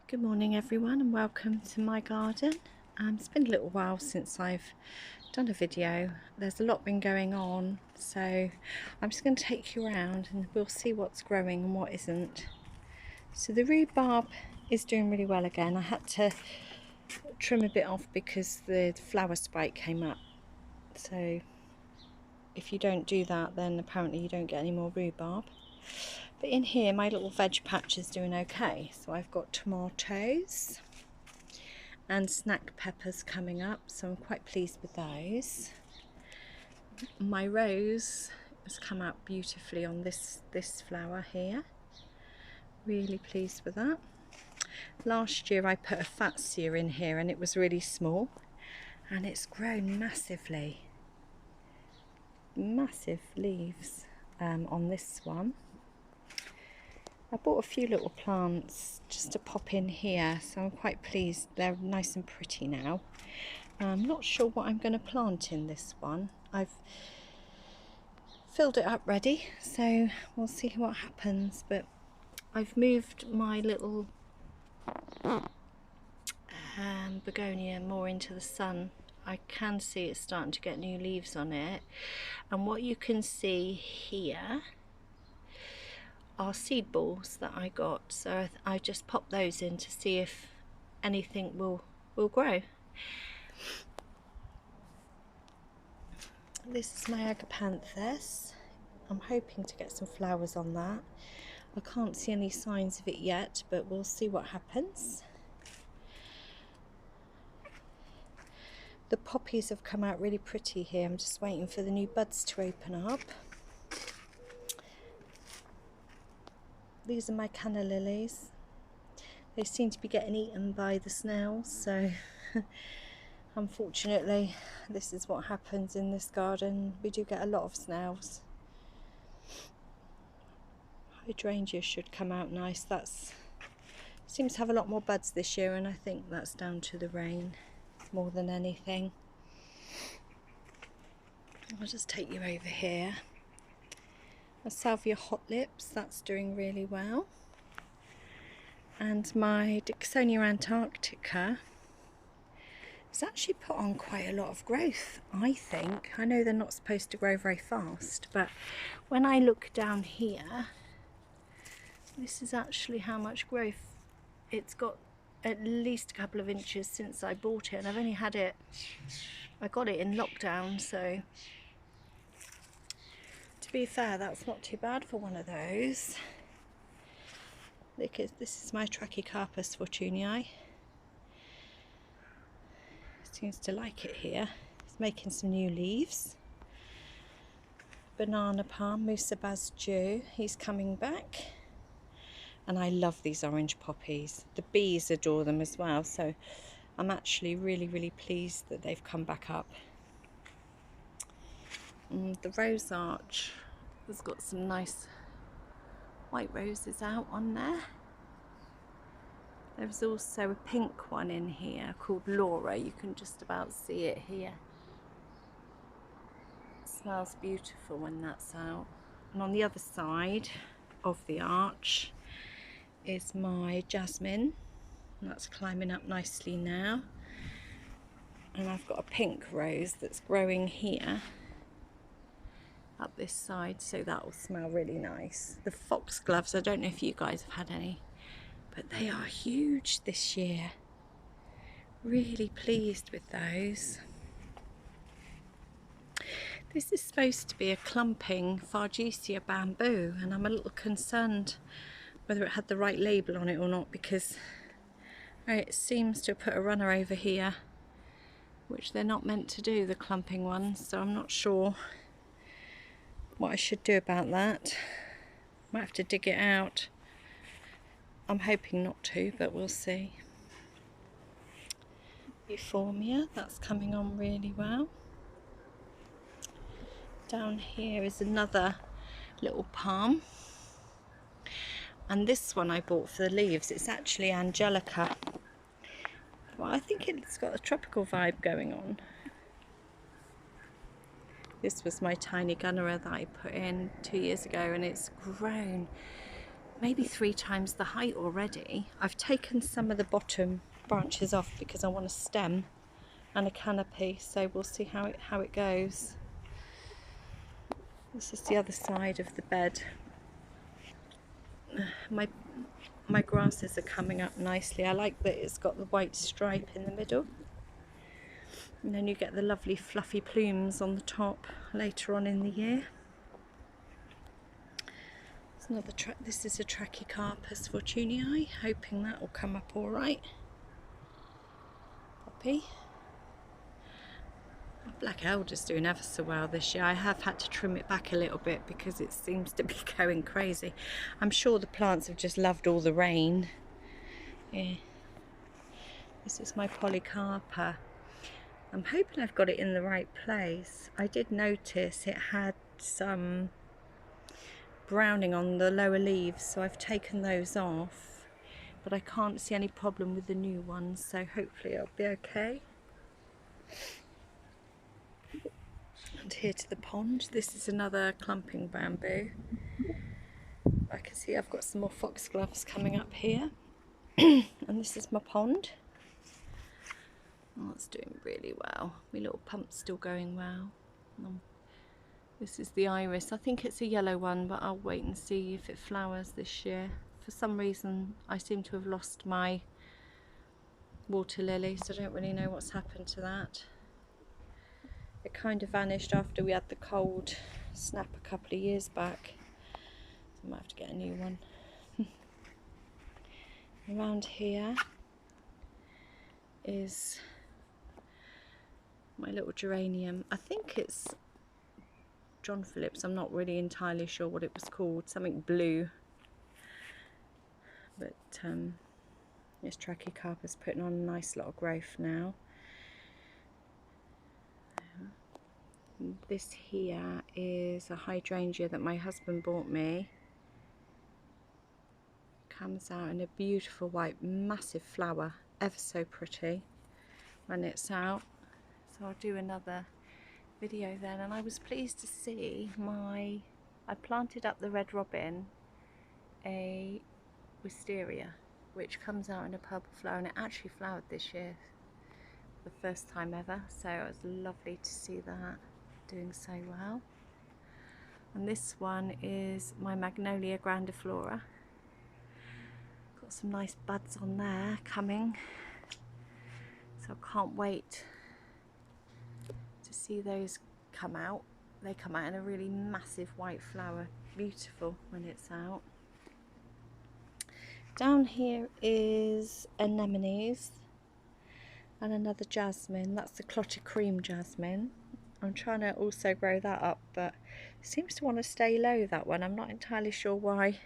Good morning everyone and welcome to my garden. It's been a little while since I've done a video. There's a lot been going on, so I'm just going to take you around and we'll see what's growing and what isn't. So the rhubarb is doing really well again. I had to trim a bit off because the flower spike came up. So if you don't do that, then apparently you don't get any more rhubarb. But in here my little veg patch is doing okay. So I've got tomatoes and snack peppers coming up, so I'm quite pleased with those. My rose has come out beautifully on this flower here. Really pleased with that. Last year I put a fatsia in here and it was really small and it's grown massively. Massive leaves on this one. I bought a few little plants just to pop in here, so I'm quite pleased. They're nice and pretty now. I'm not sure what I'm going to plant in this one. I've filled it up ready, so we'll see what happens. But I've moved my little begonia more into the sun. I can see it's starting to get new leaves on it, and what you can see here are seed balls that I got, so I just popped those in to see if anything will grow. This is my agapanthus. I'm hoping to get some flowers on that. I can't see any signs of it yet, but we'll see what happens. The poppies have come out really pretty here. I'm just waiting for the new buds to open up. These are my canna lilies. They seem to be getting eaten by the snails, so unfortunately this is what happens in this garden. We do get a lot of snails. Hydrangea should come out nice. That's seems to have a lot more buds this year, and I think that's down to the rain more than anything. I'll just take you over here. A Salvia Hot Lips, that's doing really well. And my Dicksonia Antarctica has actually put on quite a lot of growth, I think. I know they're not supposed to grow very fast, but when I look down here, this is actually how much growth it's got. At least a couple of inches since I bought it, and I've only had it, I got it in lockdown, so to be fair, that's not too bad for one of those. Look, this is my Trachycarpus fortunei. Seems to like it here. It's making some new leaves. Banana palm, Musabaz Jew, he's coming back. And I love these orange poppies. The bees adore them as well, so I'm actually really pleased that they've come back up. The rose arch has got some nice white roses out on there. There's also a pink one in here called Laura. You can just about see it here. It smells beautiful when that's out. And on the other side of the arch is my jasmine. That's climbing up nicely now. And I've got a pink rose that's growing here up this side, so that will smell really nice. The foxgloves, I don't know if you guys have had any, but they are huge this year. Really pleased with those. This is supposed to be a clumping Fargesia bamboo, and I'm a little concerned whether it had the right label on it or not, because it seems to have put a runner over here, which they're not meant to do, the clumping ones, so I'm not sure what I should do about that. Might have to dig it out. I'm hoping not to, but we'll see. Euphorbia, that's coming on really well. Down here is another little palm. And this one I bought for the leaves. It's actually Angelica. Well, I think it's got a tropical vibe going on. This was my tiny gunnera that I put in 2 years ago, and it's grown maybe 3 times the height already. I've taken some of the bottom branches off because I want a stem and a canopy, so we'll see how it goes. This is the other side of the bed. My grasses are coming up nicely. I like that it's got the white stripe in the middle, and then you get the lovely fluffy plumes on the top later on in the year. This is a Trachycarpus fortunei, hoping that will come up all right. Poppy. Black Elder's doing ever so well this year. I have had to trim it back a little bit because it seems to be going crazy. I'm sure the plants have just loved all the rain. Yeah. This is my Polycarpa. I'm hoping I've got it in the right place. I did notice it had some browning on the lower leaves, so I've taken those off, but I can't see any problem with the new ones, so hopefully it'll be okay. And here to the pond. This is another clumping bamboo. I can see I've got some more foxgloves coming up here. And this is my pond. Oh, it's doing really well. My little pump's still going well. This is the iris. I think it's a yellow one, but I'll wait and see if it flowers this year. For some reason, I seem to have lost my water lily, so I don't really know what's happened to that. It kind of vanished after we had the cold snap a couple of years back. So I might have to get a new one. Around here is my little geranium. I think it's John Phillips. I'm not really entirely sure what it was called. Something blue. But this Trachycarpus putting on a nice lot of growth now. This here is a hydrangea that my husband bought me. Comes out in a beautiful white, massive flower, ever so pretty when it's out. So I'll do another video then. And I was pleased to see I planted up the red robin, a wisteria, which comes out in a purple flower, and it actually flowered this year for the first time ever, so it was lovely to see that doing so well. And this one is my Magnolia grandiflora. Got some nice buds on there coming, so I can't wait to see those come out. They come out in a really massive white flower, beautiful when it's out. Down here is anemones and another jasmine. That's the clotted cream jasmine. I'm trying to also grow that up, but it seems to want to stay low, that one. I'm not entirely sure why,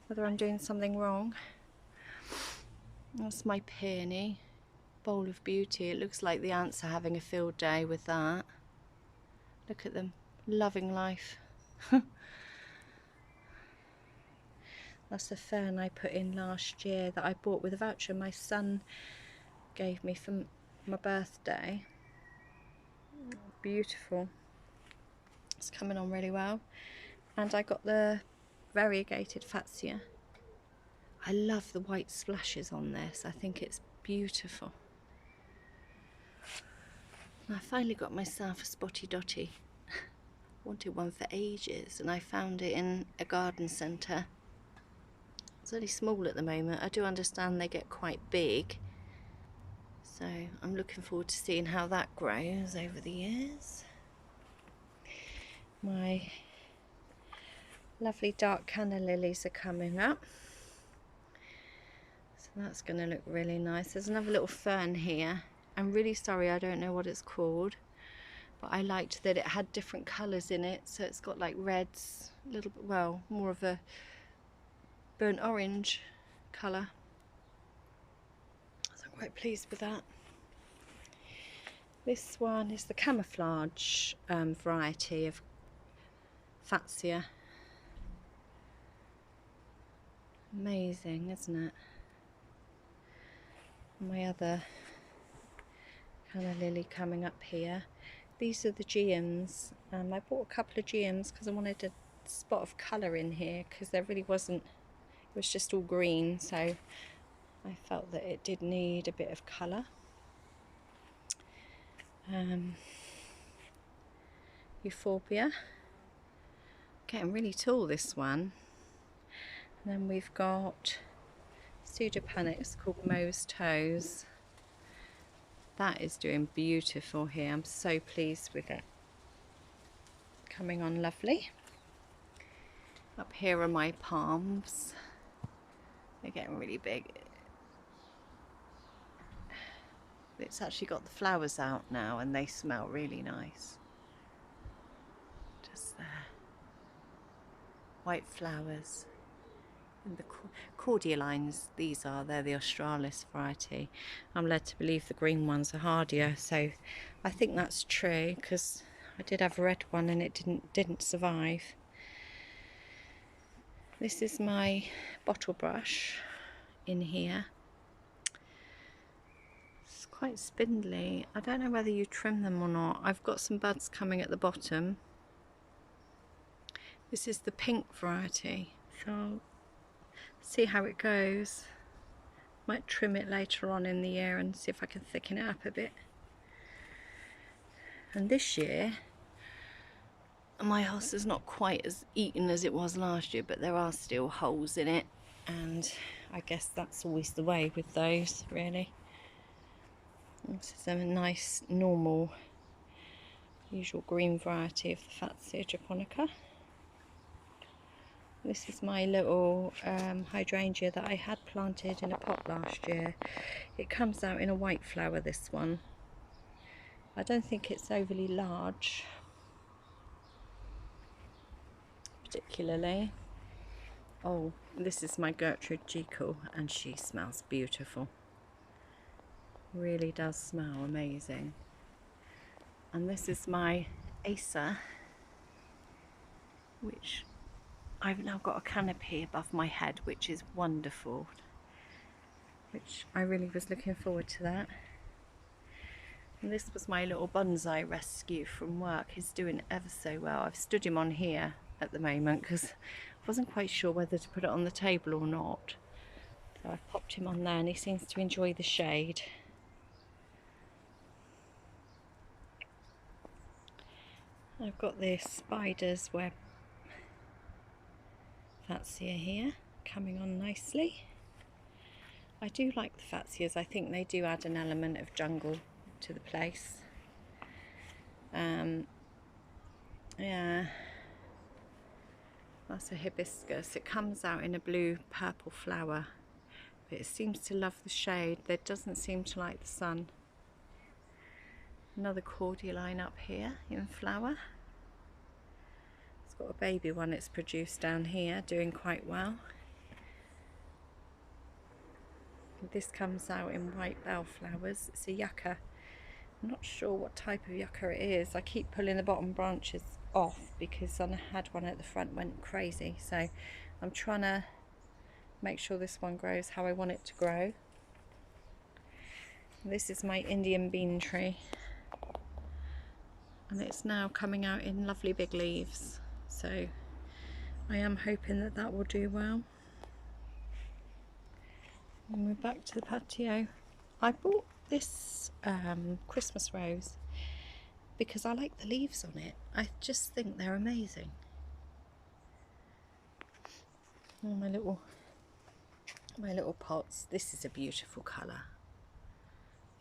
whether I'm doing something wrong. That's my peony, bowl of beauty. It looks like the ants are having a field day with that. Look at them, loving life. That's a fern I put in last year that I bought with a voucher my son gave me for my birthday. Beautiful. It's coming on really well. And I got the variegated Fatsia. I love the white splashes on this. I think it's beautiful. And I finally got myself a spotty dotty. Wanted one for ages, and I found it in a garden centre. It's only small at the moment. I do understand they get quite big, so I'm looking forward to seeing how that grows over the years. My lovely dark canna lilies are coming up, so that's going to look really nice. There's another little fern here. I'm really sorry I don't know what it's called, but I liked that it had different colours in it. So it's got like reds, a little bit, well, more of a burnt orange colour. So I'm quite pleased with that. This one is the camouflage variety of Fatsia. Amazing, isn't it? My other canna lily coming up here. These are the geums. I bought a couple of geums because I wanted a spot of colour in here, because there really wasn't was just all green, so I felt that it did need a bit of colour. Euphorbia, getting really tall, this one. And then we've got Pseudopanix called Moe's Toes. That is doing beautiful here. I'm so pleased with it. Coming on lovely. Up here are my palms. They're getting really big. It's actually got the flowers out now and they smell really nice. Just there. White flowers. And the cordialines, they're the Australis variety. I'm led to believe the green ones are hardier, so I think that's true, because I did have a red one and it didn't survive. This is my bottle brush in here. It's quite spindly. I don't know whether you trim them or not. I've got some buds coming at the bottom. This is the pink variety, so see how it goes. Might trim it later on in the year and see if I can thicken it up a bit. And this year my house is not quite as eaten as it was last year, but there are still holes in it, and I guess that's always the way with those, really. This is a nice normal usual green variety of the Fatsia japonica. This is my little hydrangea that I had planted in a pot last year. It comes out in a white flower, this one. I don't think it's overly large, particularly. Oh, this is my Gertrude Jekyll, and she smells beautiful. Really does smell amazing. And this is my Acer, which I've now got a canopy above my head, which is wonderful, which I really was looking forward to that. And this was my little bonsai rescue from work. He's doing ever so well. I've stood him on here at the moment because I wasn't quite sure whether to put it on the table or not. So I've popped him on there and he seems to enjoy the shade. I've got this spider's web Fatsia here, coming on nicely. I do like the Fatsias. I think they do add an element of jungle to the place. Yeah, that's a hibiscus. It comes out in a blue purple flower, but it seems to love the shade. It doesn't seem to like the sun. Another cordyline up here in flower. It's got a baby one it's produced down here, doing quite well. This comes out in white bellflowers. It's a yucca. I'm not sure what type of yucca it is. I keep pulling the bottom branches off because I had one at the front went crazy. So I'm trying to make sure this one grows how I want it to grow. This is my Indian bean tree. And it's now coming out in lovely big leaves. So I am hoping that that will do well. And we're back to the patio. I bought this Christmas rose because I like the leaves on it. I just think they're amazing. Oh, my little pots. This is a beautiful colour.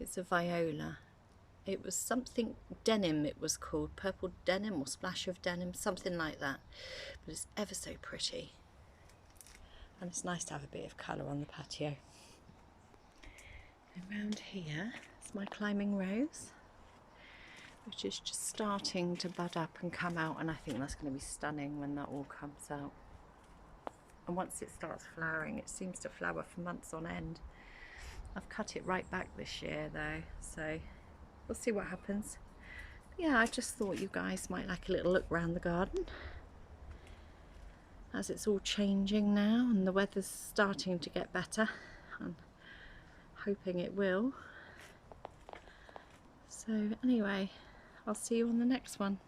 It's a viola. It was something denim, it was called, purple denim or splash of denim, something like that. But it's ever so pretty. And it's nice to have a bit of colour on the patio. Around here is my climbing rose, which is just starting to bud up and come out, and I think that's going to be stunning when that all comes out. And once it starts flowering, it seems to flower for months on end. I've cut it right back this year though, so we'll see what happens. But yeah, I just thought you guys might like a little look around the garden, as it's all changing now and the weather's starting to get better. I'm hoping it will. So anyway, I'll see you on the next one.